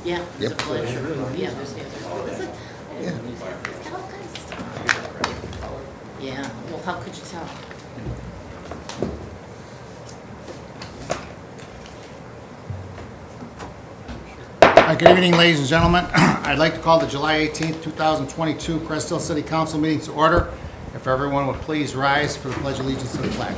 Yeah, there's a Yep. flag. Yeah, there's all kinds of stuff. Yeah, well, how could you tell? Good evening, ladies and gentlemen. I'd like to call the July 18th, 2022 Crest Hill City Council meeting to order. If everyone would please rise for the Pledge of Allegiance to the flag.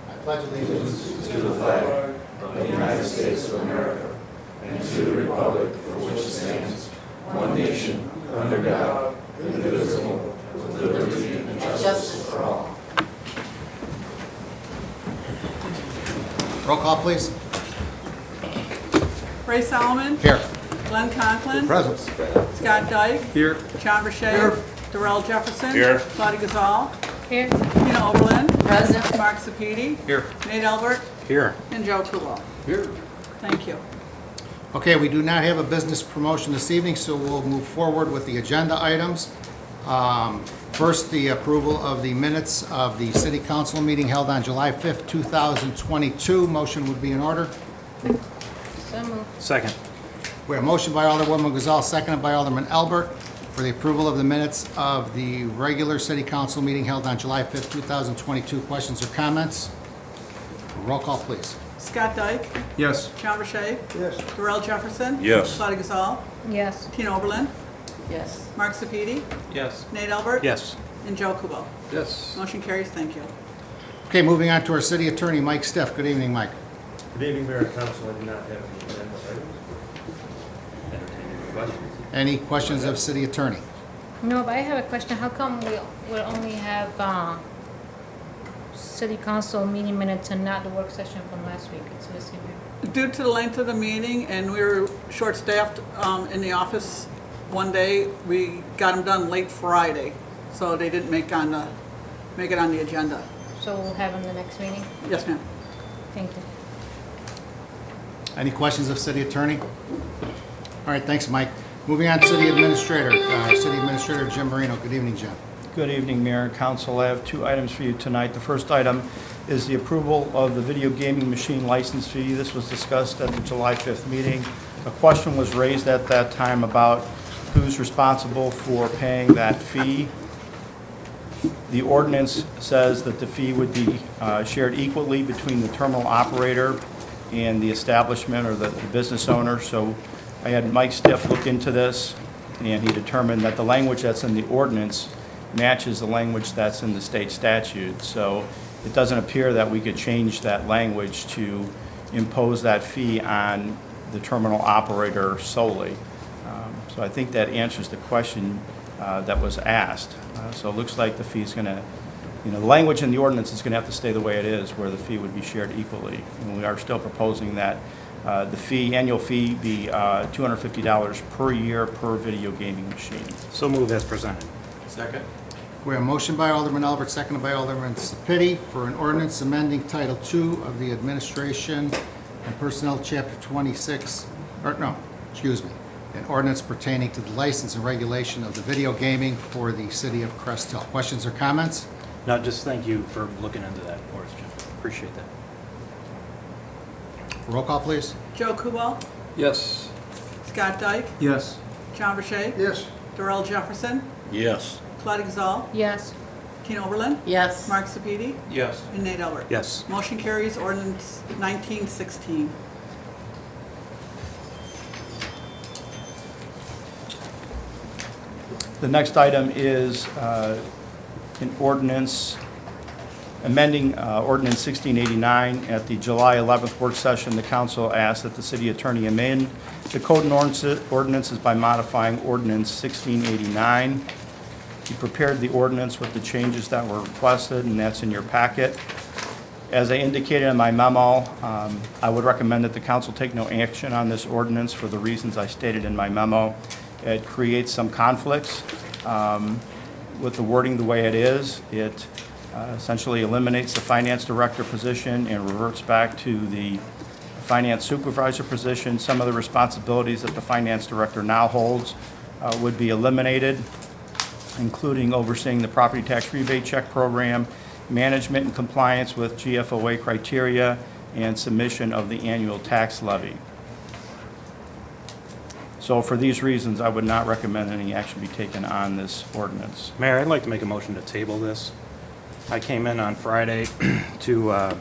I pledge allegiance to the flag of the United States of America and to the republic for which it stands, one nation, under God, indivisible, with liberty and justice for all. Roll call, please. Ray Solomon. Here. Glenn Conklin. Present. Scott Dyke. Here. John Vershey. Darrell Jefferson. Here. Claudia Gazal. Here. Tina Oberlin. Present. Mark Sepiti. Here. Nate Albert. Here. And Joe Kubo. Here. Thank you. Okay, we do not have a business promotion this evening, so we'll move forward with the agenda items. First, the approval of the minutes of the city council meeting held on July 5th, 2022. Motion would be in order. So moved. Second. We have a motion by Alderwoman Gazal, seconded by Alderman Albert, for the approval of the minutes of the regular city council meeting held on July 5th, 2022. Questions or comments? Roll call, please. Scott Dyke. Yes. John Vershey. Yes. Darrell Jefferson. Yes. Claudia Gazal. Yes. Tina Oberlin. Yes. Mark Sepiti. Yes. Nate Albert. Yes. And Joe Kubo. Yes. Motion carries. Thank you. Okay, moving on to our city attorney, Mike Steff. Good evening, Mike. Good evening, Mayor and Council. I do not have any agenda items. Any questions of city attorney? No, but I have a question. How come we'll only have city council meeting minutes and not the work session from last week? It's missing here. Due to the length of the meeting, and we were short-staffed in the office one day, we got them done late Friday, so they didn't make it on the agenda. So we'll have in the next meeting? Yes, ma'am. Thank you. Any questions of city attorney? All right, thanks, Mike. Moving on to city administrator. City Administrator Jim Marino. Good evening, Jim. Good evening, Mayor and Council. I have two items for you tonight. The first item is the approval of the video gaming machine license fee. This was discussed at the July 5th meeting. A question was raised at that time about who's responsible for paying that fee. The ordinance says that the fee would be shared equally between the terminal operator and the establishment or the business owner. So I had Mike Stiff look into this, and he determined that the language that's in the ordinance matches the language that's in the state statute. So it doesn't appear that we could change that language to impose that fee on the terminal operator solely. So I think that answers the question that was asked. So it looks like the fee is going to, the language in the ordinance is going to have to stay the way it is, where the fee would be shared equally. And we are still proposing that the annual fee be $250 per year per video gaming machine. So move as presented. Second. We have a motion by Alderman Albert, seconded by Alderman Sepiti, for an ordinance amending Title II of the Administration and Personnel, Chapter 26, an ordinance pertaining to the license and regulation of the video gaming for the city of Crest Hill. Questions or comments? No, just thank you for looking into that for us, Jim. Appreciate that. Roll call, please. Joe Kubo. Yes. Scott Dyke. Yes. John Vershey. Yes. Darrell Jefferson. Yes. Claudia Gazal. Yes. Tina Oberlin. Yes. Mark Sepiti. Yes. And Nate Albert. Yes. Motion carries. Ordinance 1916. The next item is an ordinance amending Ordinance 1689. At the July 11th work session, the council asked that the city attorney amend the code and ordinances by modifying Ordinance 1689. He prepared the ordinance with the changes that were requested, and that's in your packet. As I indicated in my memo, I would recommend that the council take no action on this ordinance for the reasons I stated in my memo. It creates some conflicts with the wording the way it is. It essentially eliminates the finance director position and reverts back to the finance supervisor position. Some of the responsibilities that the finance director now holds would be eliminated. including overseeing the property tax rebate check program, management and compliance with GFOA criteria, and submission of the annual tax levy. So for these reasons, I would not recommend any action be taken on this ordinance. Mayor, I'd like to make a motion to table this. I came in on Friday to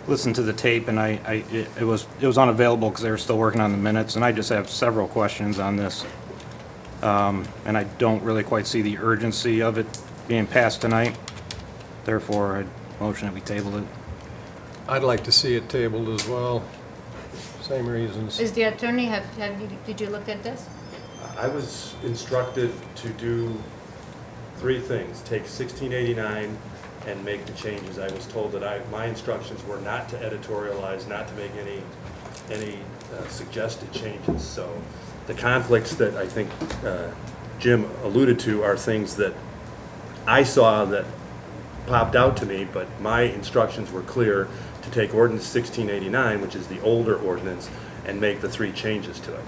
listen to the tape, and it was unavailable because they were still working on the minutes, and I just have several questions on this. And I don't really quite see the urgency of it being passed tonight. Therefore, I'd motion that we table it. I'd like to see it tabled as well. Same reasons. Is the attorney, did you look at this? I was instructed to do three things: take 1689 and make the changes. I was told that my instructions were not to editorialize, not to make any suggested changes. So the conflicts that I think Jim alluded to are things that I saw that popped out to me, but my instructions were clear to take ordinance 1689, which is the older ordinance, and make the three changes to it.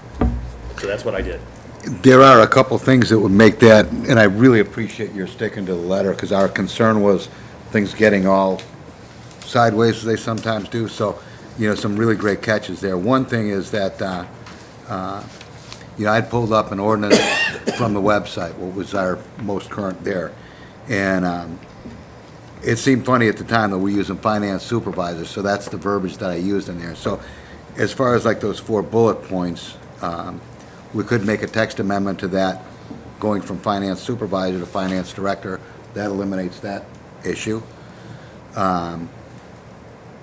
So that's what I did. There are a couple things that would make that, and I really appreciate your sticking to the letter, because our concern was things getting all sideways as they sometimes do. So, some really great catches there. One thing is that, I'd pulled up an ordinance from the website, what was our most current there. And it seemed funny at the time that we're using finance supervisors, so that's the verbiage that I used in there. So as far as like those 4 bullet points, we could make a text amendment to that, going from finance supervisor to finance director. That eliminates that issue.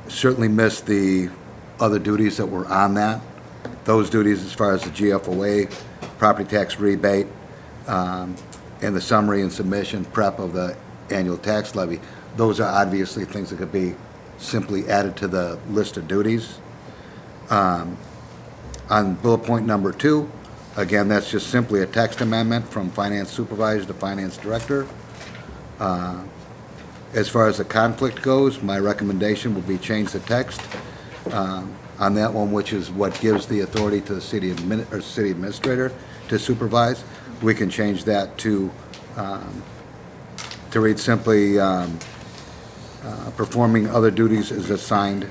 Certainly missed the other duties that were on that. Those duties as far as the GFOA, property tax rebate, and the summary and submission prep of the annual tax levy. Those are obviously things that could be simply added to the list of duties. On bullet point number 2, again, that's just simply a text amendment from finance supervisor to finance director. As far as the conflict goes, my recommendation would be change the text on that one, which is what gives the authority to the city administrator to supervise. We can change that to read simply performing other duties as assigned,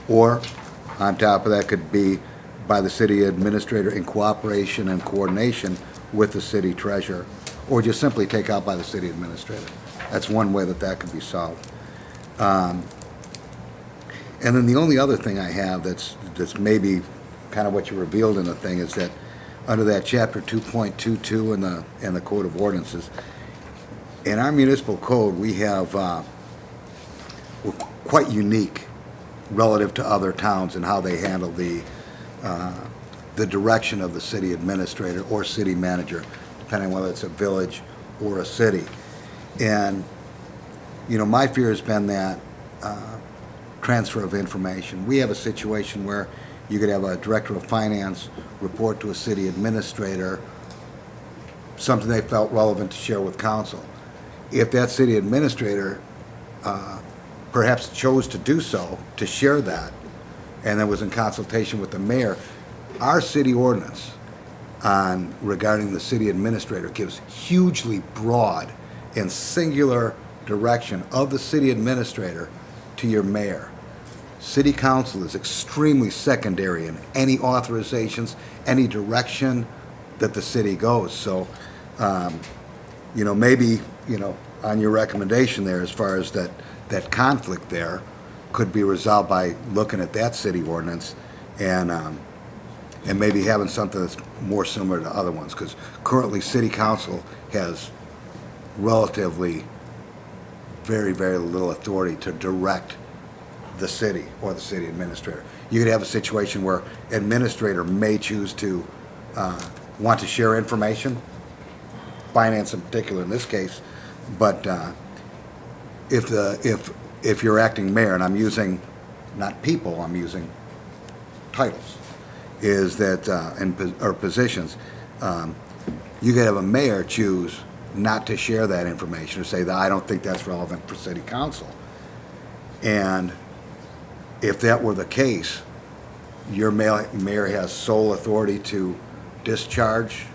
or on top of that could be by the city administrator in cooperation and coordination with the city treasurer, or just simply take out by the city administrator. That's one way that could be solved. And then the only other thing I have that's maybe kind of what you revealed in the thing is that under that chapter 2.22 in the Code of Ordinances, in our municipal code, we have, we're quite unique relative to other towns and how they handle the direction of the city administrator or city manager, depending on whether it's a village or a city. And, my fear has been that transfer of information. We have a situation where you could have a director of finance report to a city administrator something they felt relevant to share with council. If that city administrator perhaps chose to do so, to share that, and then was in consultation with the mayor, our city ordinance regarding the city administrator gives hugely broad and singular direction of the city administrator to your mayor. City council is extremely secondary in any authorizations, any direction that the city goes. So, maybe, on your recommendation there, as far as that conflict there could be resolved by looking at that city ordinance and maybe having something that's more similar to other ones, because currently city council has relatively very, very little authority to direct the city or the city administrator. You could have a situation where administrator may choose to want to share information, finance in particular in this case, but if you're acting mayor, and I'm using not people, I'm using titles, is that or positions, you could have a mayor choose not to share that information or say that I don't think that's relevant for city council. And if that were the case, your mayor has sole authority to discharge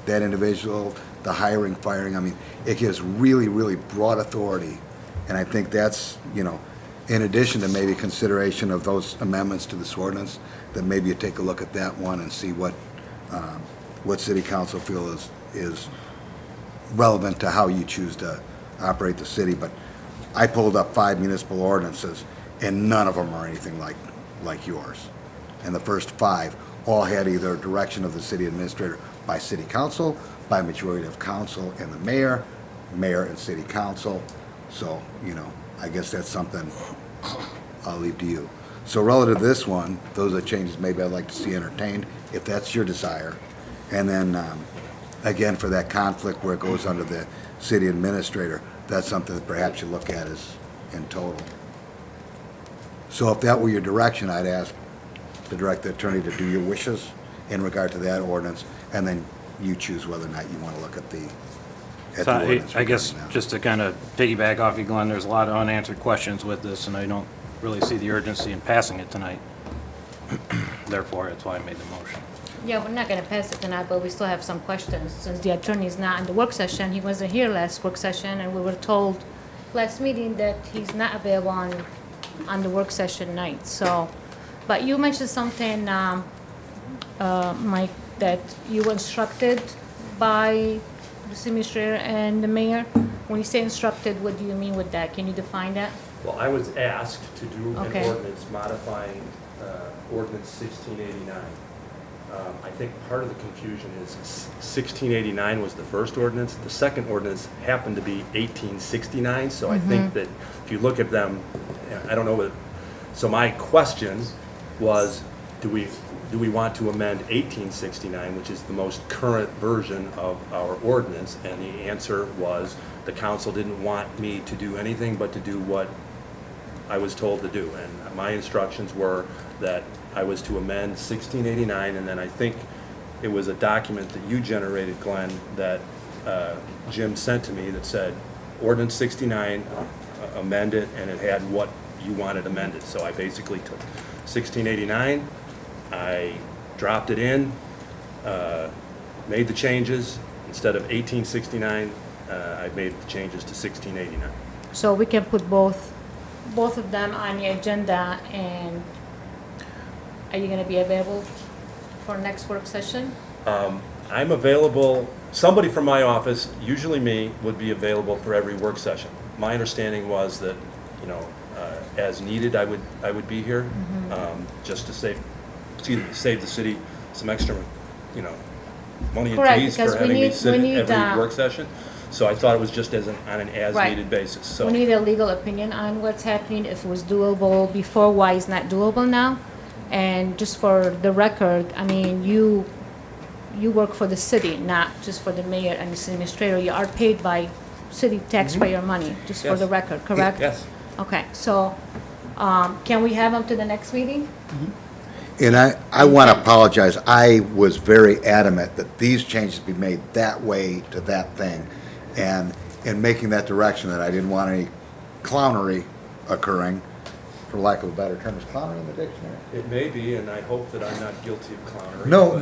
that individual, the hiring, firing. I mean, it gives really, really broad authority. And I think that's, you know, in addition to maybe consideration of those amendments to this ordinance, that maybe you take a look at that one and see what city council feel is relevant to how you choose to operate the city. But I pulled up 5 municipal ordinances, and none of them are anything like yours. And the first 5 all had either direction of the city administrator by city council, by majority of council and the mayor and city council. So, you know, I guess that's something I'll leave to you. So relative to this one, those are changes maybe I'd like to see entertained, if that's your desire. And then, again, for that conflict where it goes under the city administrator, that's something that perhaps you look at as in total. So if that were your direction, I'd ask to direct the attorney to do your wishes in regard to that ordinance, and then you choose whether or not you want to look at the So ordinance I guess, regarding that. just to kind of piggyback off you, Glenn, there's a lot of unanswered questions with this, and I don't really see the urgency in passing it tonight. Therefore, that's why I made the motion. Yeah, we're not gonna pass it tonight, but we still have some questions. Since the attorney is not in the work session, he wasn't here last work session, and we were told last meeting that he's not available on the work session night, so. But you mentioned something, Mike, that you were instructed by the city administrator and the mayor. When you say instructed, what do you mean with that? Can you define that? Well, I was asked to do an Okay. ordinance modifying ordinance 1689. I think part of the confusion is 1689 was the first ordinance. The second ordinance happened to be 1869, so I think that if you look at them, I don't know what, so my question was, do we want to amend 1869, which is the most current version of our ordinance? And the answer was, the council didn't want me to do anything but to do what I was told to do. And my instructions were that I was to amend 1689, and then I think it was a document that you generated, Glenn, that Jim sent to me that said, ordinance 69, amend it, and it had what you wanted amended. So I basically took 1689, I dropped it in, made the changes. Instead of 1869, I made the changes to 1689. So we can put both of them on the agenda, and are you gonna be available for next work session? I'm available, somebody from my office, usually me, would be available for every work session. My understanding was that, you know, as needed, I would be here, just to save the city some extra, you know, money and Correct, fees because for we having me need- sit we at need, every work session. So I thought it was just on an Right. as-needed basis, so. We need a legal opinion on what's happening, if it was doable before, why it's not doable now. And just for the record, I mean, you work for the city, not just for the mayor and the city administrator. You are paid by city taxpayer money, just for Yes. the record, correct? Yes. Okay, so, can we have them to the next meeting? And I want to apologize. I was very adamant that these changes be made that way to that thing. And in making that direction, that I didn't want any clownery occurring, for lack of a better term. Is clownery in the dictionary? It may be, and I hope that I'm not guilty of clownery. No.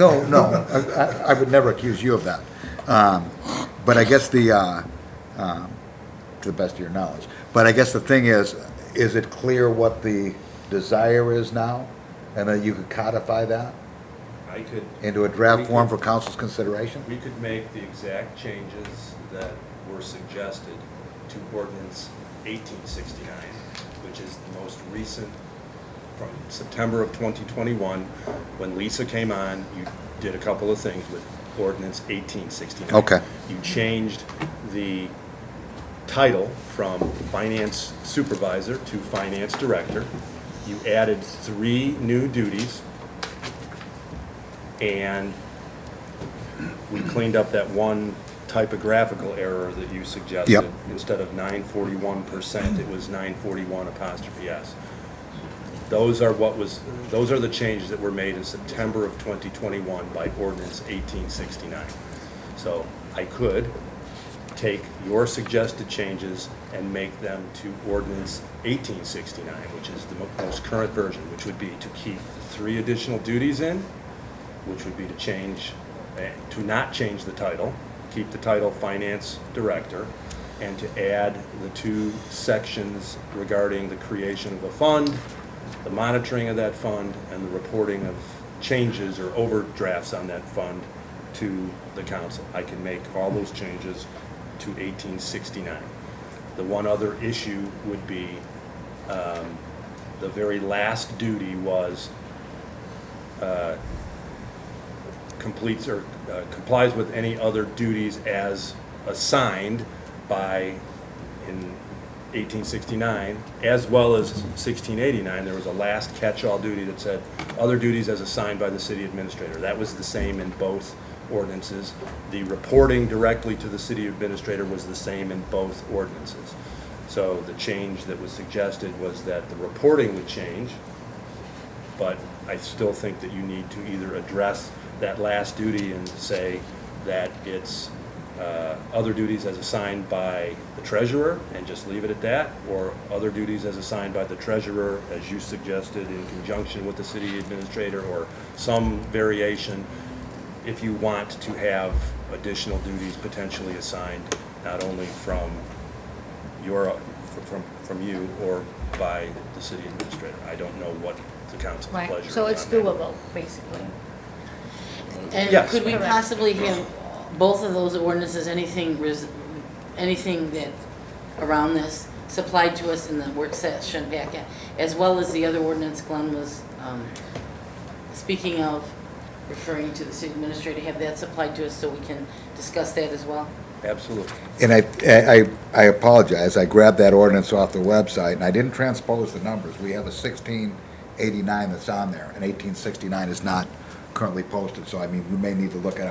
I would never accuse you of that. But I guess to the best of your knowledge. But I guess the thing is it clear what the desire is now? And then you could codify that I could. into a draft we form could- for council's consideration? We could make the exact changes that were suggested to ordinance 1869, which is the most recent from September of 2021. When Lisa came on, you did a couple of things with ordinance 1869. Okay. You changed the title from finance supervisor to finance director. You added 3 new duties, and we cleaned up that one typographical error that you suggested. Yep. Instead of 941%, it was 941 apostrophe S. Those are the changes that were made in September of 2021 by ordinance 1869. So I could take your suggested changes and make them to ordinance 1869, which is the most current version, which would be to keep 3 additional duties in, which would be to change to not change the title, keep the title Finance Director, and to add the 2 sections regarding the creation of a fund, the monitoring of that fund, and the reporting of changes or overdrafts on that fund to the council. I can make all those changes to 1869. The one other issue would be the very last duty was completes or complies with any other duties as assigned by, in 1869, as well as 1689. There was a last catch-all duty that said, other duties as assigned by the city administrator. That was the same in both ordinances. The reporting directly to the city administrator was the same in both ordinances. So the change that was suggested was that the reporting would change, but I still think that you need to either address that last duty and say that it's other duties as assigned by the treasurer and just leave it at that, or other duties as assigned by the treasurer, as you suggested, in conjunction with the city administrator, or some variation if you want to have additional duties potentially assigned, not only from you or by the city administrator. I don't know what the council's pleasure Right, is so it's on that. doable, basically. And Yes. could we Correct. possibly have both of those ordinances, anything that around this supplied to us in the work session packet, as well as the other ordinance Glenn was speaking of, referring to the city administrator, have that supplied to us so we can discuss that as well? Absolutely. And I apologize, I grabbed that ordinance off the website, and I didn't transpose the numbers. We have a 1689 that's on there, and 1869 is not currently posted, so I mean, we may need to look at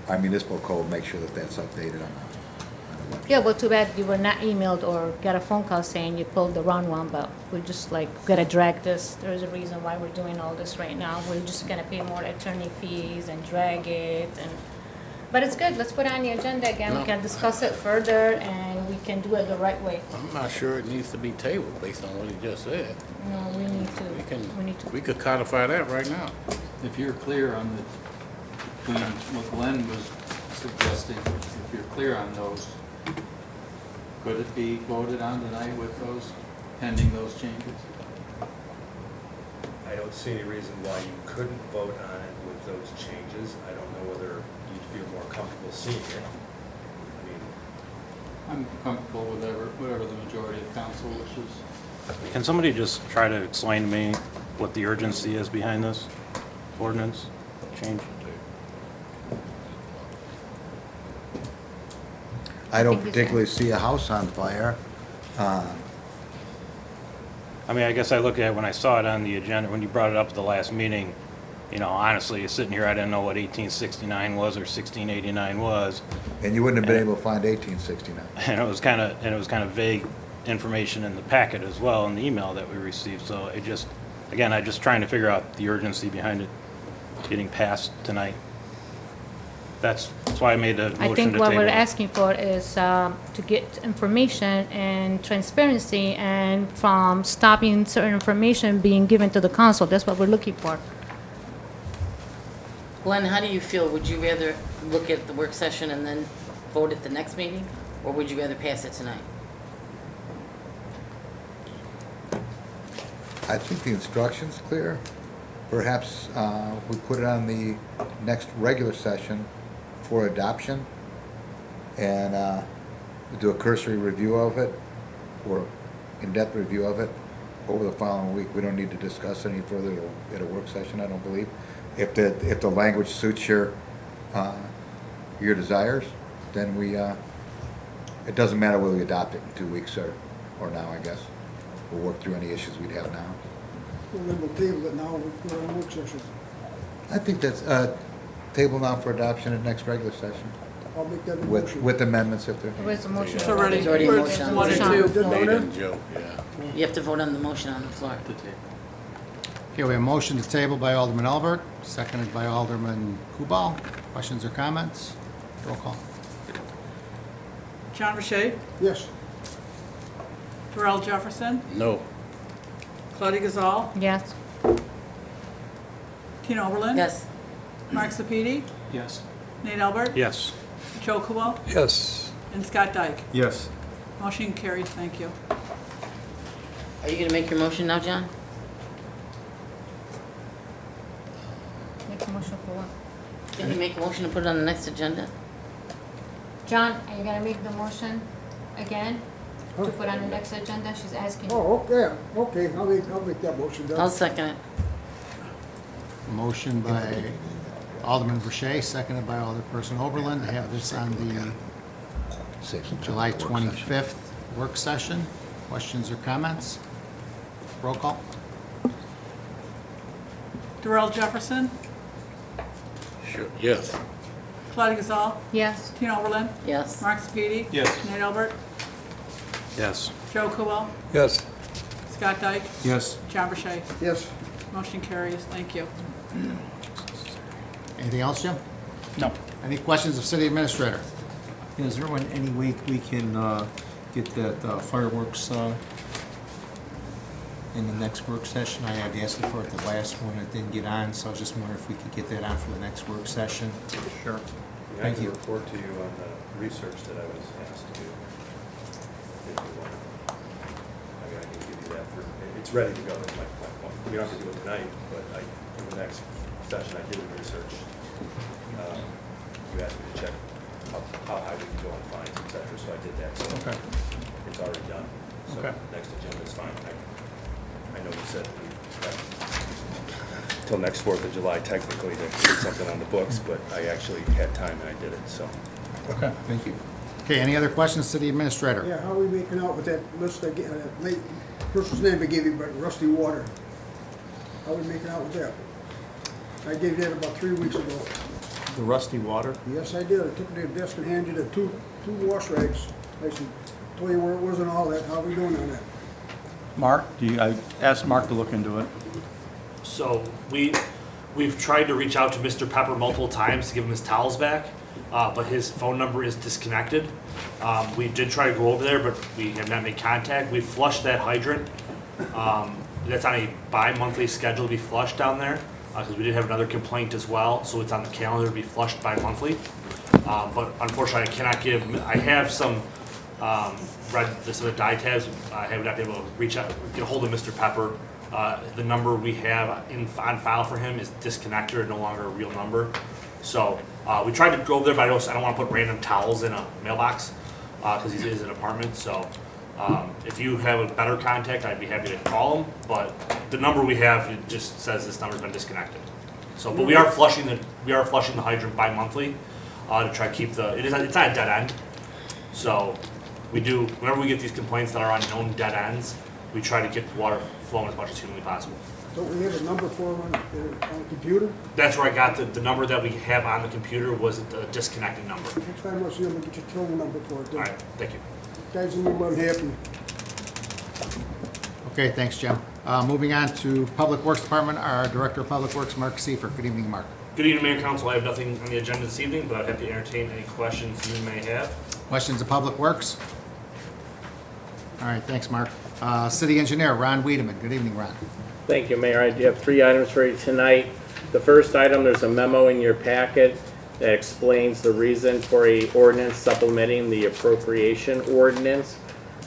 our municipal code, make sure that that's updated on the website. Yeah, well, too bad you were not emailed or got a phone call saying you pulled the wrong one, but we're just like, gotta drag this. There's a reason why we're doing all this right now. We're just gonna pay more attorney fees and drag it and, but it's good, let's put it on the agenda again. We can discuss it further and we can do it the right way. I'm not sure it needs to be tabled based on what he just said. No, we need We could codify that right now. If you're clear on what Glenn was suggesting, if you're clear on those, could it be voted on tonight with those, pending those changes? I don't see any reason why you couldn't vote on it with those changes. I don't know whether you'd feel more comfortable seeing it. I mean, I'm comfortable with whatever the majority of council wishes. Can somebody just try to explain to me what the urgency is behind this ordinance change? I don't think it's- particularly see a house on fire. I mean, I guess I look at it when I saw it on the agenda, when you brought it up at the last meeting, you know, honestly, sitting here, I didn't know what 1869 was or 1689 was. And you wouldn't have been able to find 1869. And it was kind of vague information in the packet as well, in the email that we received. So it just, again, I'm just trying to figure out the urgency behind it getting passed tonight. That's why I made the motion to I table. think what we're asking for is to get information and transparency and from stopping certain information being given to the council. That's what we're looking for. Glenn, how do you feel? Would you rather look at the work session and then vote at the next meeting? Or would you rather pass it tonight? I think the instruction's clear. Perhaps we put it on the next regular session for adoption and do a cursory review of it or in-depth review of it over the following week. We don't need to discuss any further at a work session, I don't believe. If the language suits your desires, then it doesn't matter whether we adopt it in 2 weeks or now, I guess. We'll work through any issues we'd have now. Well, then we'll table it now, we're on work session. I think that's table now for adoption at next regular session I'll make that a with motion. with amendments if there. Where's the motion? It's already, There's already a we're motion on one the and table. two. Nate and Joe, yeah. You have to vote on the motion on the floor. To table. Okay, we have a motion to table by Alderman Albert, seconded by Alderman Kubal. Questions or comments? Roll call. John Verche, Yes, Darrell Jefferson, No. Claudia Gazal, Yes. Tina Oberlin. Yes. Mark Sepiti, Yes. Nate Albert, Yes. Joe Kubal, Yes. and Scott Dyke. Yes. Motion carries, thank you. Are you gonna make your motion now, John? Make a motion for what? Can you make a motion to put it on the next agenda? John, are you gonna make the motion again to put on the next agenda? She's asking. Oh, okay, I'll make that motion, I'll Doug. second it. Motion by Alderman Verche, seconded by Alderperson Oberlin, to have this on the July 25th work session. Questions or comments? Roll call. Darrell Jefferson, Sure, yes. Claudia Gazal, Yes. Tina Oberlin, Yes. Mark Sepiti, Yes. Nate Albert, Yes. Joe Kubal, Yes. Scott Dyke, Yes. John Burchett. Yes, Motion carries, thank you. Anything else, Jim? No. Any questions of City Administrator? Is there any way we can get that fireworks in the next work session? I had asked for it the last one, it didn't get on, so I was just wondering if we could get that on for the next work session. Sure. I Thank can you. report to you on the research that I was asked to do. If you want. I can give you that for, it's ready to go, that's my point. We don't have to do it tonight, but in the next session, I did the research. You asked me to check how high we can go on fines, et cetera, so I did that. So Okay. it's already done. So Okay. next agenda is fine. I know you said we have till next 4th of July technically to get something on the books, but I actually had time and I did it, so. Okay. Thank you. Okay, any other questions, City Administrator? yeah, how are we making out with that list, that late person's name I gave you, but Rusty Water? How are we making out with that? I gave that about 3 weeks ago. The rusty water? Yes, I did. I took it to the desk and handed you the two wash rags. I said, told you where it was and all that. How are we doing on that? Mark, I asked Mark to look into it. So we've tried to reach out to Mr. Pepper multiple times to give him his towels back, but his phone number is disconnected. We did try to go over there, but we have not made contact. We flushed that hydrant. That's on a bi-monthly schedule to be flushed down there, because we did have another complaint as well, so it's on the calendar to be flushed bi-monthly. But unfortunately, I cannot give, I have some some of the die tabs. I have not been able to reach out, get a hold of Mr. Pepper. The number we have on file for him is disconnected or no longer a real number. So we tried to go over there, but I don't want to put random towels in a mailbox because he's in an apartment. So if you have a better contact, I'd be happy to call him. But the number we have, it just says this number's been disconnected. So, but we are flushing the hydrant bi-monthly to try to keep it's not a dead end. So we do, whenever we get these complaints that are on known dead ends, we try to get the water flowing as much as humanly possible. Don't we have a number for them on the computer? That's where I got the number that we have on the computer was the disconnected number. Next time I'll see them, get your phone number for it. All right, thank you. Guys, in the run happy. Okay, thanks, Jim. Moving on to Public Works Department, our Director of Public Works, Mark Seifert. Good evening, Mark. Good evening, Mayor and Council. I have nothing on the agenda this evening, but I'd have to entertain any questions you may have. Questions of Public Works? All right, thanks, Mark. City Engineer, Ron Wiedemann. Good evening, Ron. Thank you, Mayor. I do have 3 items for you tonight. The first item, there's a memo in your packet that explains the reason for a ordinance supplementing the appropriation ordinance.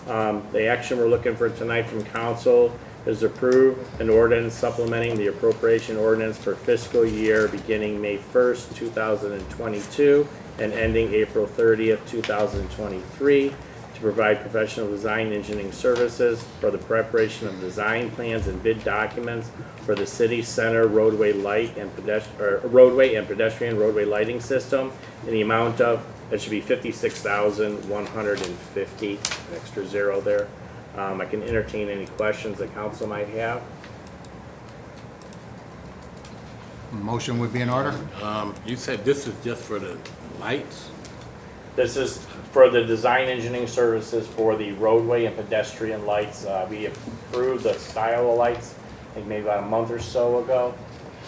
The action we're looking for tonight from council is approve an ordinance supplementing the appropriation ordinance for fiscal year beginning May 1st, 2022 and ending April 30th, 2023 to provide professional design engineering services for the preparation of design plans and bid documents for the city center roadway and pedestrian roadway lighting system in the amount of, that should be $56,150, extra zero there. I can entertain any questions that council might have. Motion would be in order. You said this is just for the lights? This is for the design engineering services for the roadway and pedestrian lights. We approved the style of lights, I think maybe about a month or so ago.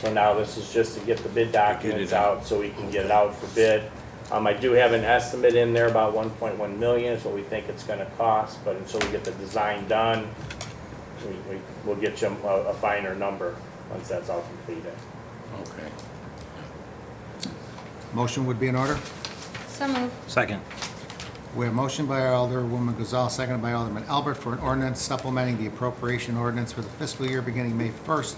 So now this is just to get the bid documents out so we can get it out for bid. I do have an estimate in there about 1.1 million is what we think it's going to cost, but until we get the design done, we'll get you a finer number once that's all completed. Okay. Motion would be in order. So moved. Second. We have motion by Alderwoman Gazal, seconded by Alderman Albert for an ordinance supplementing the appropriation ordinance for the fiscal year beginning May 1st,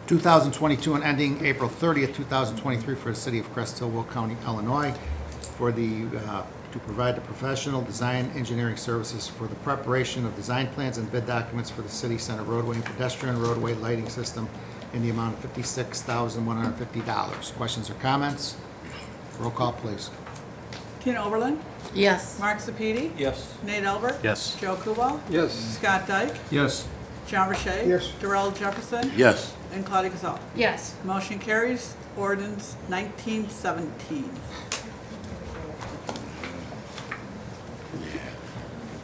2022 and ending April 30th, 2023 for the city of Crest Hill, Will County, Illinois, for the, to provide the professional design engineering services for the preparation of design plans and bid documents for the city center roadway and pedestrian roadway lighting system in the amount of $56,150. Questions or comments? Roll call, please. Tina Oberlin, Yes. Mark Sepiti, Yes. Nate Albert. Yes. Joe Kubal, Yes. Scott Dyke, Yes. John Rashay. Yes. Darrell Jefferson. Yes. And Claudia Gazal. Yes. Motion carries. Ordinance 1917.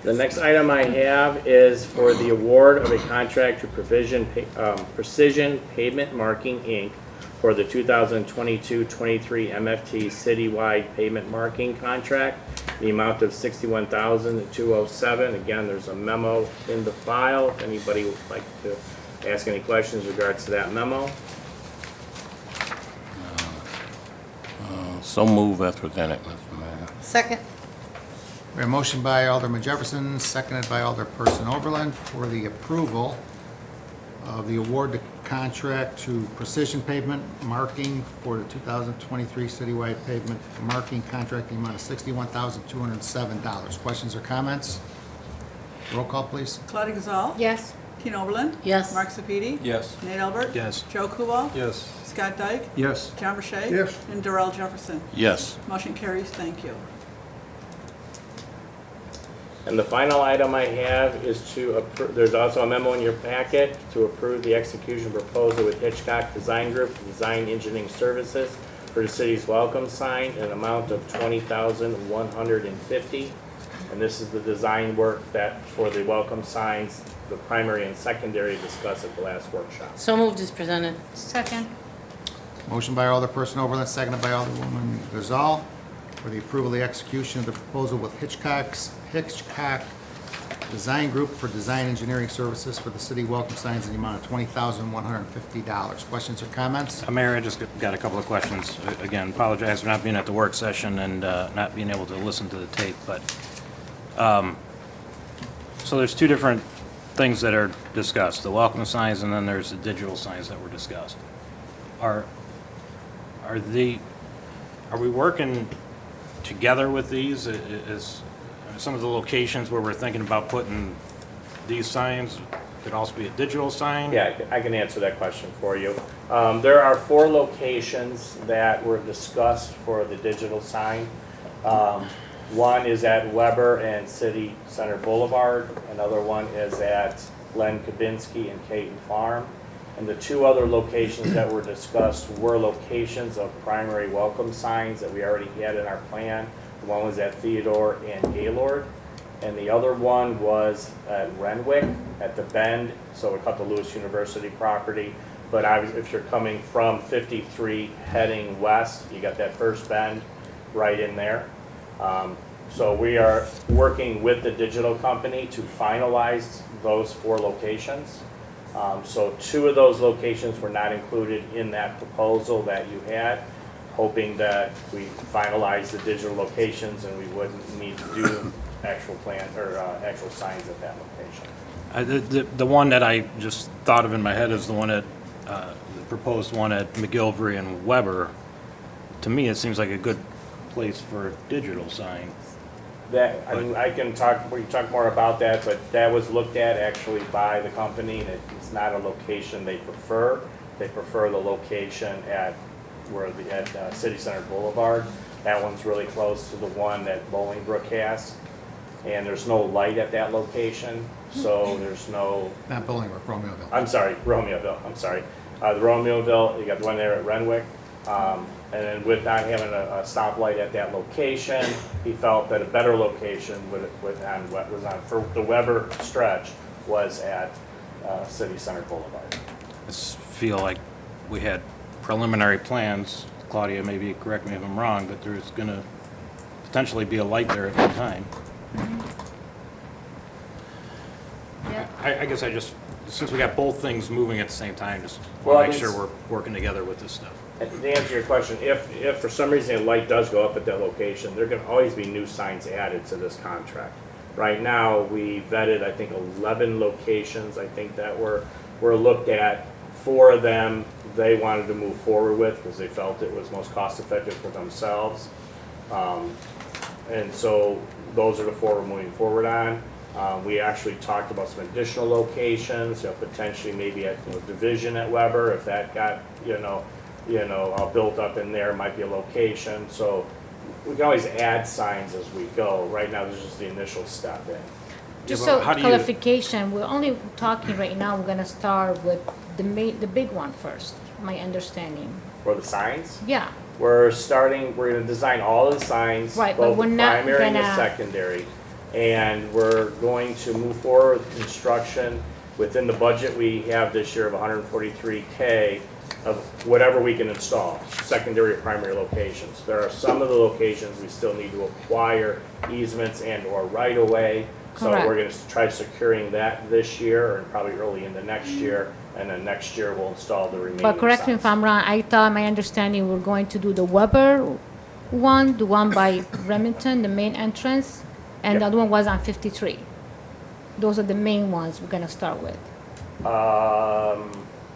The next item I have is for the award of a contract to Precision Pavement Marking, Inc. for the 2022-23 MFT citywide pavement marking contract, the amount of $61,207. Again, there's a memo in the file. If anybody would like to ask any questions in regards to that memo. So move as presented, Mr. Mayor. Second. We have a motion by Alderman Jefferson, seconded by Alderperson Oberlin for the approval of the award to contract to Precision Pavement Marking for the 2023 citywide pavement marking contract, the amount of $61,207. Questions or comments? Roll call, please. Claudia Gazal. Yes. Tina Oberlin. Yes. Mark Sepiti. Yes. Nate Albert. Yes. Joe Kubal. Yes. Scott Dyke. Yes. John Rashay. Yes. And Darrell Jefferson. Yes. Motion carries. Thank you. And the final item I have is to approve, there's also a memo in your packet to approve the execution proposal with Hitchcock Design Group for design engineering services for the city's welcome sign, an amount of $20,150. And this is the design work that for the welcome signs, the primary and secondary discussed at the last workshop. So moved as presented. Second. Motion by Alderperson Oberlin, seconded by Alderwoman Gazal for the approval of the execution of the proposal with Hitchcock Design Group for design engineering services for the city welcome signs in the amount of $20,150. Questions or comments? Mayor, I just got a couple of questions. Again, apologize for not being at the work session and not being able to listen to the tape, but, so there's two different things that are discussed, the welcome signs and then there's the digital signs that were discussed. Are we working together with these? Is some of the locations where we're thinking about putting these signs could also be a digital sign? Yeah, I can answer that question for you. There are 4 locations that were discussed for the digital sign. One is at Weber and City Center Boulevard. Another one is at Len Kabinski and Caton Farm. And the 2 other locations that were discussed were locations of primary welcome signs that we already had in our plan. One was at Theodore and Gaylord, and the other one was at Renwick at the Bend, so we cut the Lewis University property. But if you're coming from 53 heading west, you got that first bend right in there. So we are working with the digital company to finalize those 4 locations. So 2 of those locations were not included in that proposal that you had, hoping that we finalize the digital locations and we wouldn't need to do actual plan or actual signs at that location. The one that I just thought of in my head is the one at, the proposed one at McGilvery and Weber. To me, it seems like a good place for a digital sign. That, I mean, we can talk more about that, but that was looked at actually by the company, and it's not a location they prefer. They prefer the location at City Center Boulevard. That one's really close to the one that Bolingbrook has, and there's no light at that location, so there's no. Not Bolingbrook, Romeoville. I'm sorry, Romeoville. I'm sorry. The Romeoville, you got the one there at Renwick. And then with not having a stoplight at that location, he felt that a better location for the Weber stretch was at City Center Boulevard. I just feel like we had preliminary plans, Claudia, maybe correct me if I'm wrong, but there's going to potentially be a light there at one time. Yeah. I guess since we got both things moving at the same time, just Well, want to make sure we're working together with this stuff. And to answer your question, if for some reason a light does go up at that location, there can always be new signs added to this contract. Right now, we vetted, I think, 11 locations, I think that were looked at. 4 of them, they wanted to move forward with because they felt it was most cost effective for themselves. And so those are the 4 we're moving forward on. We actually talked about some additional locations, potentially maybe at Division at Weber, if that got, built up in there, might be a location. So we can always add signs as we go. Right now, this is just the initial step in. Just Yeah, but so how do you- clarification, we're only talking right now, we're gonna start with the big one first, my understanding. For the signs, Yeah, we're gonna design all the signs, Right, but both we're the not primary and the gonna- secondary. And we're going to move forward with construction within the budget we have this year of 143K of whatever we can install, secondary or primary locations. There are some of the locations we still need to acquire easements and or right-of-way. So Correct. we're gonna try securing that this year and probably early in the next year. And then next year we'll install the remaining but correct me if signs. I'm wrong, I thought, my understanding, we're going to do the Weber one, the one by Remington, the main entrance, and the Yep. other one was on 53. Those are the main ones we're gonna start with,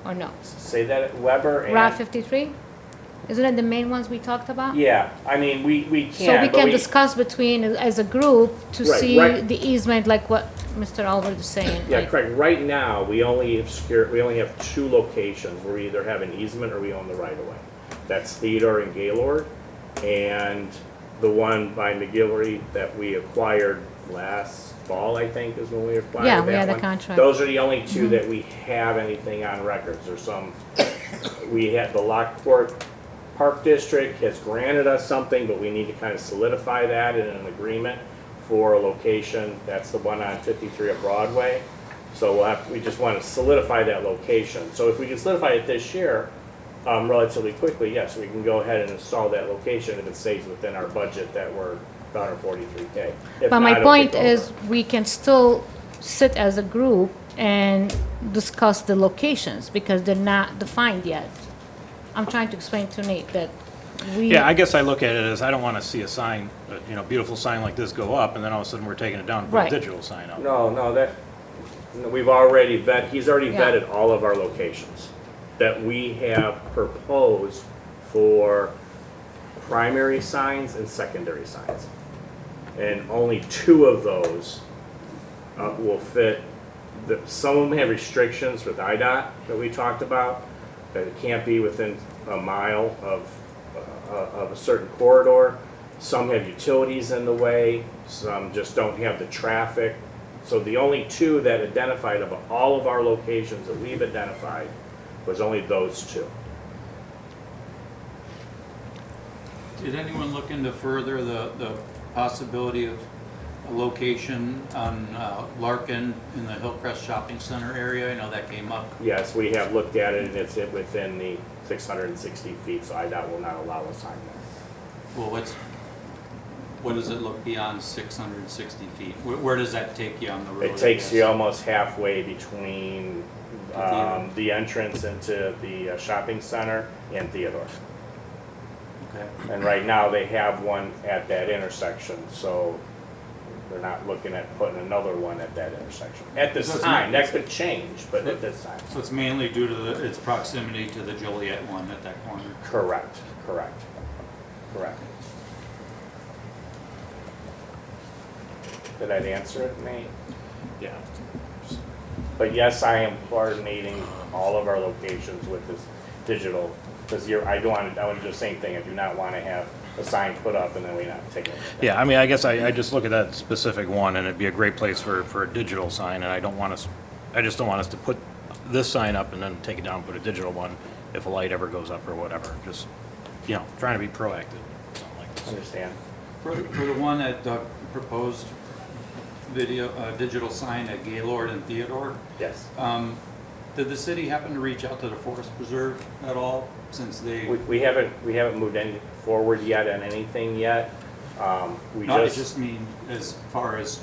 or no? Say that Weber and. Route 53? Isn't it the main ones we talked about? Yeah, I mean, we can. So we but can discuss between, as a group, to Right, see right. the easement, like what Mr. Albert is saying. Yeah, like- correct. Right now, we only have 2 locations where we either have an easement or we own the right of way. That's Theodore and Gaylord, and the one by McGillivray that we acquired last fall, I think, is when we acquired Yeah, that we had a one. contract. Those are the only 2 that we have anything on records. There's some, we had the Lockport Park District has granted us something, but we need to kind of solidify that in an agreement for a location. That's the one on 53 of Broadway. So we just want to solidify that location. So if we can solidify it this year, relatively quickly, yes, we can go ahead and install that location if it stays within our budget that we're 143K. If But not, my it'll point kick over. is, we can still sit as a group and discuss the locations, because they're not defined yet. I'm trying to explain to Nate that we. Yeah, I guess I look at it as I don't want to see a sign, beautiful sign like this go up, and then all of a sudden we're taking it down and put a Right. digital sign up. No, we've already he's already Yeah. vetted all of our locations that we have proposed for primary signs and secondary signs. And only 2 of those will fit. Some of them have restrictions with IDOT that we talked about, that it can't be within a mile of a certain corridor. Some have utilities in the way, some just don't have the traffic. So the only 2 that identified of all of our locations that we've identified was only those 2. Did anyone look into further the possibility of a location on Larkin in the Hillcrest Shopping Center area? I know that came up. Yes, we have looked at it, and it's within the 660 feet, so IDOT will not allow a sign there. Well, what does it look beyond 660 feet? Where does that take you on the road? It I takes guess? you almost halfway between Theodore. the entrance into the shopping center and Theodore. Okay. And right now, they have one at that intersection, so they're not looking at putting another one at that intersection. At this So it's time, not- that could change, but at this time. So it's mainly due to its proximity to the Joliet one at that corner? Correct. Did that answer it, Nate? Yeah. But yes, I am coordinating all of our locations with this digital, because I want to do the same thing. I do not want to have a sign put up and then we not take it down. Yeah, I mean, I guess I just look at that specific one, and it'd be a great place for a digital sign, and I just don't want us to put this sign up and then take it down and put a digital one if a light ever goes up or whatever. Just, trying to be proactive. Something like this. Understand? For the one at the proposed digital sign at Gaylord and Theodore, Yes. did the city happen to reach out to the Forest Preserve at all, since they? We haven't moved any forward yet on anything yet. No, I just mean as far as,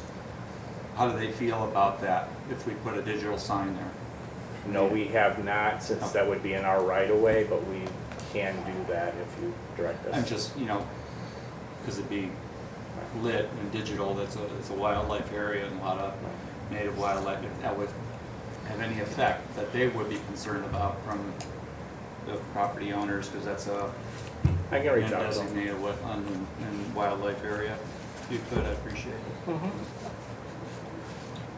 how do they feel about that if we put a digital sign there? No, we have not, since that would be in our right of way, but we can do that if you direct us. I'm just, because it'd be lit and digital, it's a wildlife area and a lot of native wildlife, if that would have any effect that they would be concerned about from the property owners, because that's a I can reach out to them. designated wetland and wildlife area. If you could, I'd appreciate it.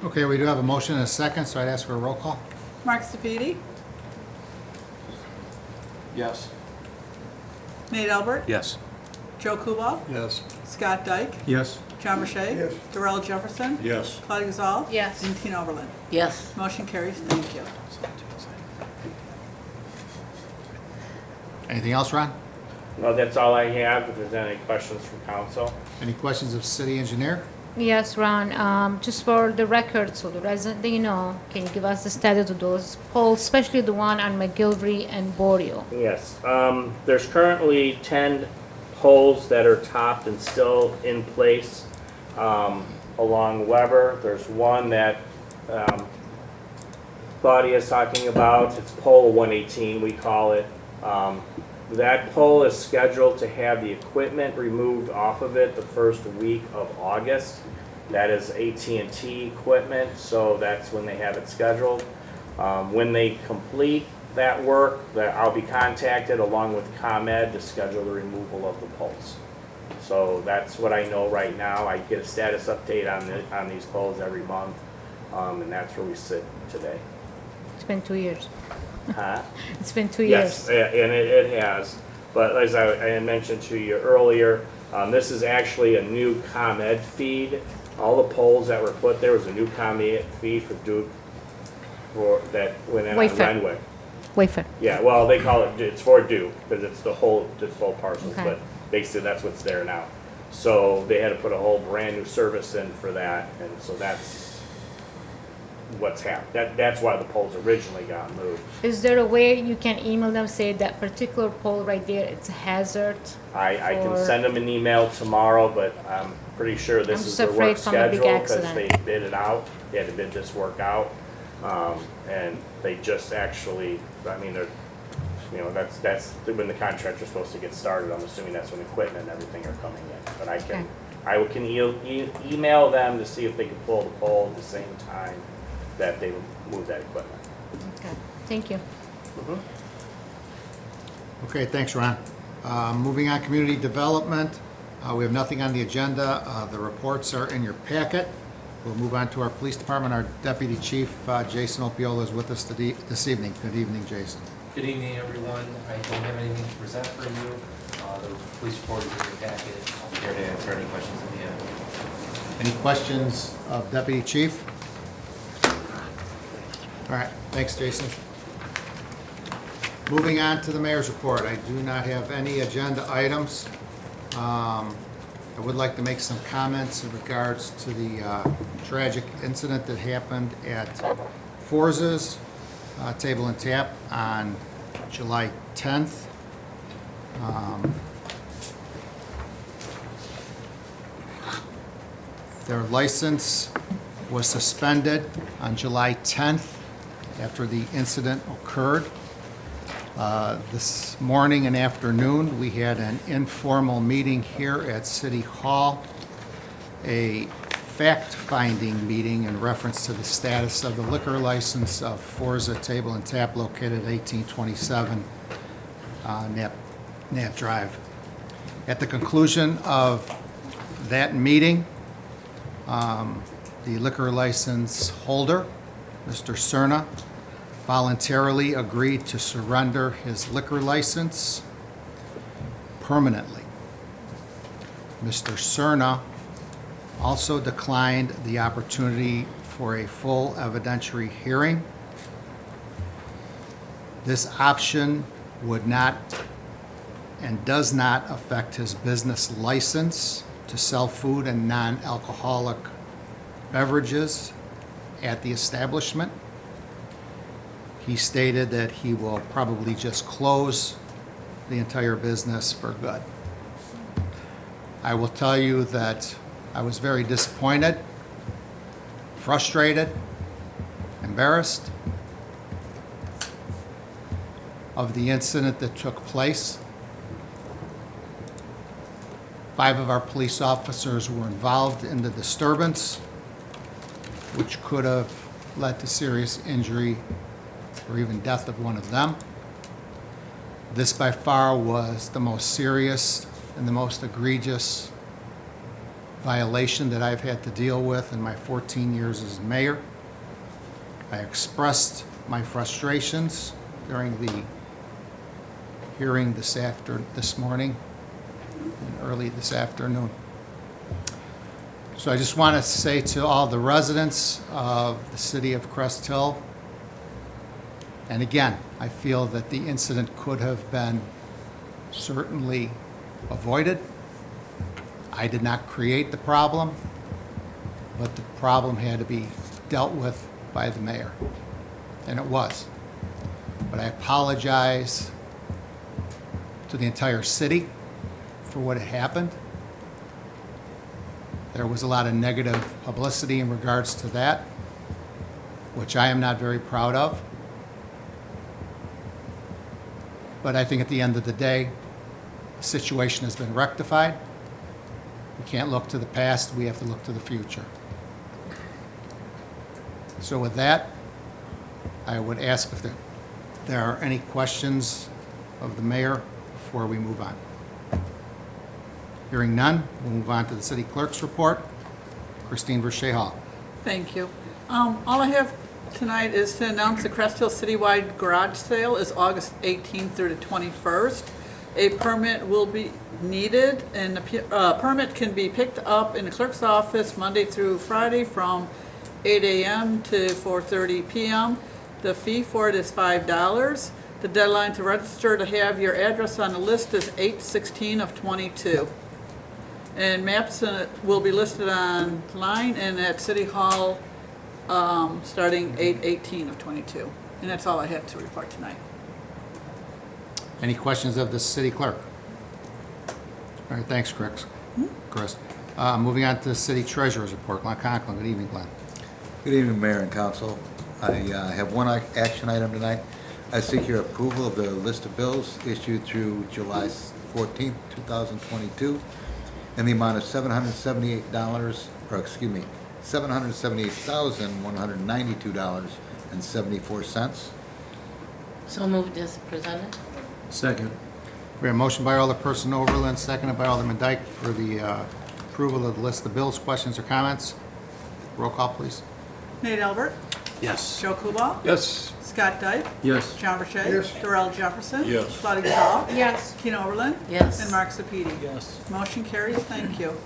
Okay, we do have a motion and a second, so I'd ask for a roll call. Mark Sepiti, Yes. Nate Albert, Yes. Joe Kubal, Yes. Scott Dyke, Yes. John Burchett. Yes. Darrell Jefferson. Yes. Claudia Gazal. Yes. And Tina Oberlin. Yes. Motion carries. Thank you. Anything else, Ron? No, that's all I have. If there's any questions from council. Any questions of city engineer? Yes, Ron, just for the record, so the resident, can you give us the status of those poles, especially the one on McGilvery and Boreal? Yes, there's currently 10 poles that are topped and still in place along Weber. There's one that Claudia's talking about. It's pole 118, we call it. That pole is scheduled to have the equipment removed off of it the first week of August. That is AT&T equipment, so that's when they have it scheduled. When they complete that work, I'll be contacted along with ComEd to schedule the removal of the poles. So that's what I know right now. I get a status update on these poles every month, and that's where we sit today. It's been 2 years. Huh? It's been 2 Yes, years. and it has. But as I had mentioned to you earlier, this is actually a new ComEd feed. All the poles that were put there was a new ComEd feed for Duke that went in on Wayfair. Renwick. Wayfair. Yeah, well, they call it's for Duke because it's both parcels, Okay. but basically that's what's there now. So they had to put a whole brand new service in for that, and so that's what's happened. That's why the poles originally got moved. Is there a way you can email them, say that particular pole right there, it's a hazard? I can for- send them an email tomorrow, but I'm pretty sure this I'm is just the work afraid from a big schedule because accident. they bid it out. They had to bid this work out. And they just actually, that's when the contracts are supposed to get started. I'm assuming that's when equipment and everything are coming in. But I can email them to see if they can pull the pole at the same time that they move that equipment. Okay, thank you. Okay, thanks, Ron. Moving on, community development. We have nothing on the agenda. The reports are in your packet. We'll move on to our police department. Our deputy chief, Jason Opiola, is with us this evening. Good evening, Jason. Good evening, everyone. I don't have anything to present for you. The police report is in your packet. I'll be here to answer any questions at the end. Any questions of deputy chief? All right, thanks, Jason. Moving on to the mayor's report. I do not have any agenda items. I would like to make some comments in regards to the tragic incident that happened at Forza's Table and Tap on July 10th. Their license was suspended on July 10th after the incident occurred. This morning and afternoon, we had an informal meeting here at City Hall, a fact-finding meeting in reference to the status of the liquor license of Forza Table and Tap located at 1827 Knapp Drive. At the conclusion of that meeting, the liquor license holder, Mr. Cerna, voluntarily agreed to surrender his liquor license permanently. Mr. Cerna also declined the opportunity for a full evidentiary hearing. This option would not and does not affect his business license to sell food and non-alcoholic beverages at the establishment. He stated that he will probably just close the entire business for good. I will tell you that I was very disappointed, frustrated, embarrassed. of the incident that took place. 5 of our police officers were involved in the disturbance, which could have led to serious injury or even death of one of them. This by far was the most serious and the most egregious violation that I've had to deal with in my 14 years as mayor. I expressed my frustrations during the hearing this morning and early this afternoon. So I just want to say to all the residents of the city of Crest Hill, and again, I feel that the incident could have been certainly avoided. I did not create the problem, but the problem had to be dealt with by the mayor, and it was. But I apologize to the entire city for what had happened. There was a lot of negative publicity in regards to that, which I am not very proud of. But I think at the end of the day, the situation has been rectified. We can't look to the past, we have to look to the future. So with that, I would ask if there are any questions of the mayor before we move on. Hearing none, we'll move on to the city clerk's report. Christine Verche Hall. Thank you. All I have tonight is to announce the Crest Hill Citywide Garage Sale is August 18th through the 21st. A permit will be needed, and the permit can be picked up in the clerk's office Monday through Friday from 8 a.m. to 4:30 p.m. The fee for it is $5. The deadline to register to have your address on the list is 8/16 of 22. And maps will be listed online and at City Hall starting 8/18 of 22. And that's all I have to report tonight. Any questions of the city clerk? All right, thanks, Chris. Moving on to the city treasurer's report. Glenn Conklin, good evening, Glenn. Good evening, Mayor and Council. I have one action item tonight. I seek your approval of the list of bills issued through July 14th, 2022, in the amount of $778,192.74. So moved as presented? Second. We have a motion by Alderperson Overland, seconded by Alderman Dyke for the approval of the list of bills. Questions or comments? Roll call, please. Nate Albert, Yes. Joe Kubal, Yes. Scott Dyke, Yes. John Burchett. Yes. Darrell Jefferson. Yes. Claudia Gazal. Yes. Tina Oberlin. Yes. And Mark Sepiti. Yes. Motion carries. Thank you.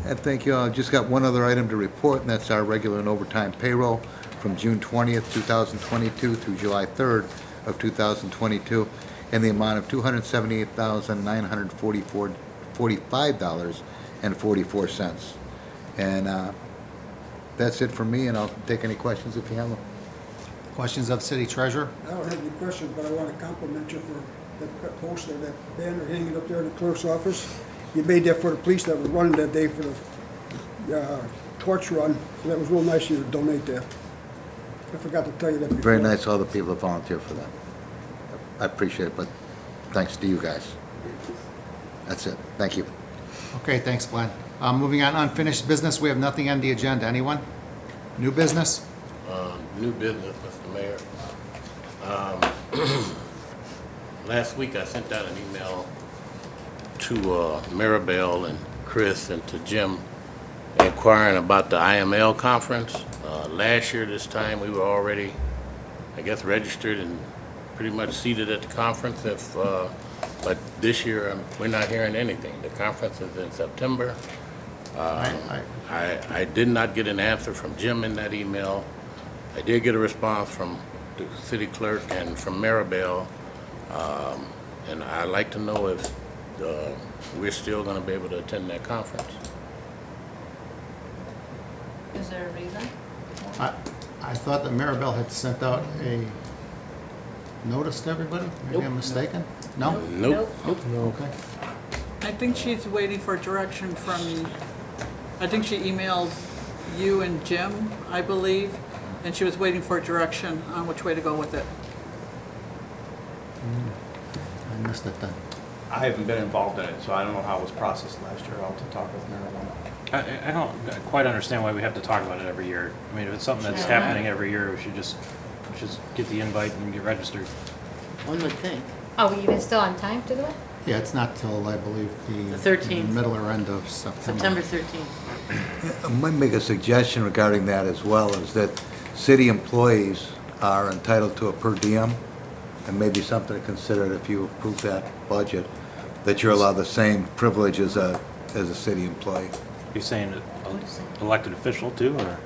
And thank you. I just got one other item to report, and that's our regular and overtime payroll from June 20th, 2022 through July 3rd of 2022 in the amount of $278,945.44. And that's it for me, and I'll take any questions if you have them. Questions of city treasurer? I don't have any questions, but I want to compliment you for that poster, that banner hanging up there in the clerk's office. You made that for the police that were running that day for the torch run. So that was real nice of you to donate that. I forgot to tell you that before. Very nice, all the people that volunteer for that. I appreciate it, but thanks to you guys. That's it. Thank you. Okay, thanks, Glenn. Moving on, unfinished business, we have nothing on the agenda. Anyone? New business? New business, Mr. Mayor. Last week I sent out an email to Maribel and Chris and to Jim inquiring about the IML conference. Last year this time we were already, I guess, registered and pretty much seated at the conference. But this year we're not hearing anything. The conference is in September. I did not get an answer from Jim in that email. I did get a response from the city clerk and from Maribel, and I'd like to know if we're still going to be able to attend that conference. Is there a reason? I thought that Maribel had sent out a notice to everybody? Maybe I'm mistaken? No? Nope. Okay. I think she's waiting for direction from, I think she emailed you and Jim, I believe, and she was waiting for direction on which way to go with it. missed it then. I haven't been involved in it, so I don't know how it was processed last year. I'll have to talk with Mayor about it. I don't quite understand why we have to talk about it every year. I mean, if it's something that's happening every year, we should just get the invite and get registered. One would think. Are we even still on time to do it? Yeah, it's not till, I believe, The 13th. middle or end of September. September 13th. I might make a suggestion regarding that as well, is that city employees are entitled to a per diem, and maybe something to consider if you approve that budget, that you're allowed the same privilege as a city employee. You're saying elected official too, or?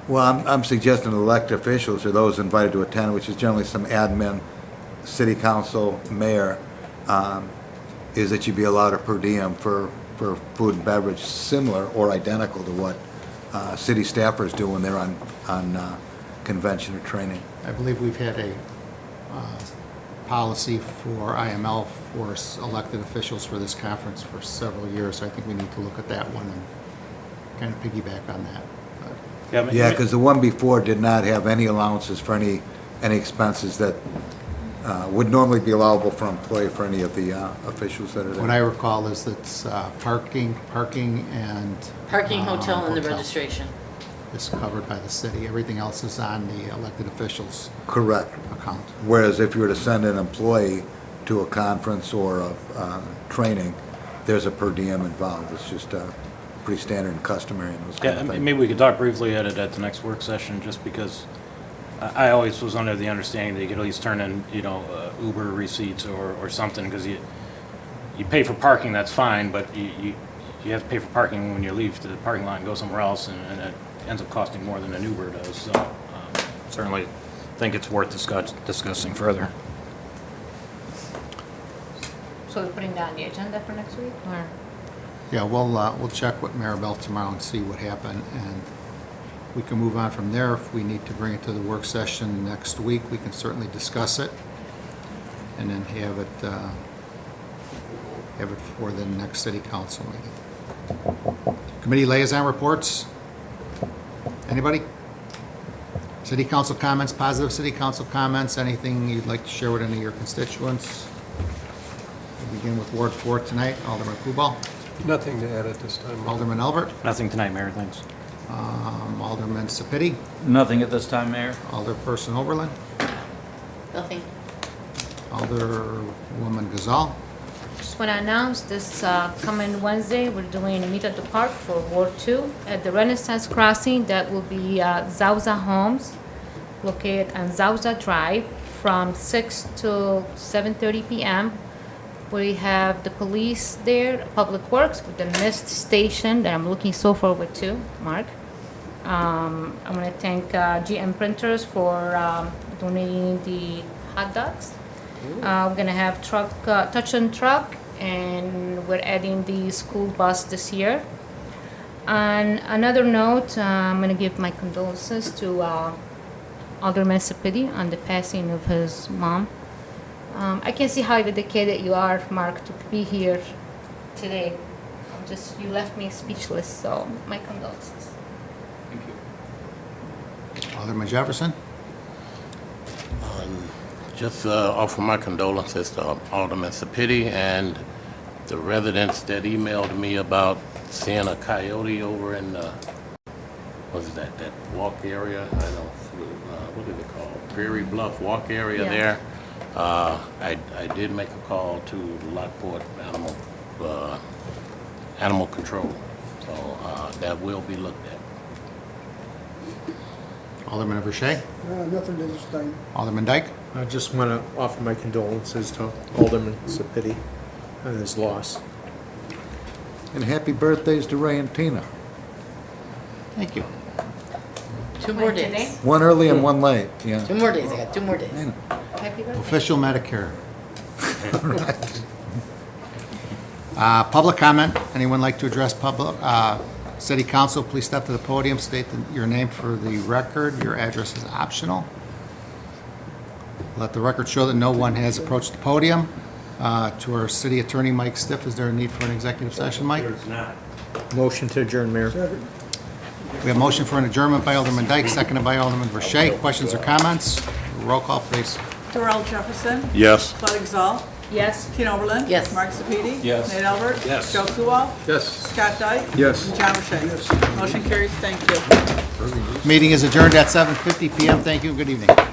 Well, I'm suggesting elected officials or those invited to attend, which is generally some admin, city council, mayor, is that you be allowed a per diem for food and beverage similar or identical to what city staffers do when they're on convention or training. I believe we've had a policy for IML for elected officials for this conference for several years. I think we need to look at that one and kind of piggyback on that. Yeah, because the one before did not have any allowances for any expenses that would normally be allowable for an employee for any of the officials that are there. What I recall is that's parking, and... Parking, hotel, and the registration. Is covered by the city. Everything else is on the elected officials' Correct. account. Whereas if you were to send an employee to a conference or a training, there's a per diem involved. It's just pretty standard and customary in those kind of things. Maybe we could talk briefly at it at the next work session, just because I always was under the understanding that you could at least turn in, Uber receipts or something, because you pay for parking, that's fine, but you have to pay for parking when you leave the parking lot and go somewhere else, and it ends up costing more than an Uber does. So certainly think it's worth discussing further. So we're putting that on the agenda for next week, or? Yeah, we'll check with Maribel tomorrow and see what happened, and we can move on from there. If we need to bring it to the work session next week, we can certainly discuss it, and then have it for the next city council meeting. Committee liaison reports. Anybody? City council comments, positive city council comments, anything you'd like to share with any of your constituents? We'll begin with Ward 4 tonight. Alderman Kubal. Nothing to add at this time. Alderman Albert. Nothing tonight, Mayor, thanks. Alderman Sapiti. Nothing at this time, Mayor. Alderperson Oberlin. Nothing. Alderwoman Gazal. Just want to announce this coming Wednesday, we're doing a meet at the park for Ward 2 at the Renaissance Crossing. That will be Zauza Homes, located on Zauza Drive from 6 to 7:30 p.m. We have the police there, Public Works, with the mist station that I'm looking so forward to, Mark. I want to thank GM Printers for donating the hot dogs. We're gonna have touch and truck, and we're adding the school bus this year. On another note, I'm gonna give my condolences to Alderman Sapiti on the passing of his mom. I can see how dedicated you are, Mark, to be here today. You left me speechless, so my condolences. Thank you. Alderman Jefferson. Just offer my condolences to Alderman Sapiti and the residents that emailed me about seeing a coyote over in what is that walk area? I don't know, what is it called? Prairie Bluff walk area there. I did make a call to Lockport Animal Control, so that will be looked at. Alderman Verche. Nothing to this time. Alderman Dyke. I just want to offer my condolences to Alderman Sapiti on his loss. And happy birthdays to Ray and Tina. Thank you. 2 more Today? days. One early and one late, yeah. 2 more days. I got 2 more days. Happy birthday. Official Medicare. Public comment. Anyone like to address city council? Please step to the podium. State your name for the record. Your address is optional. Let the record show that no one has approached the podium. To our city attorney, Mike Stiff, is there a need for an executive session, Mike? There's not. Motion to adjourn, Mayor. Second. We have motion for an adjournment by Alderman Dyke, seconded by Alderman Verche. Questions or comments? Roll call, please. Darrell Jefferson. Yes. Bud Exall. Yes. Tina Oberlin. Yes. Mark Sepiti. Yes. Nate Albert. Yes. Joe Kubal. Yes. Scott Dyke. Yes. And John Rashay. Motion carries. Thank you. Meeting is adjourned at 7:50 PM. Thank you and good evening.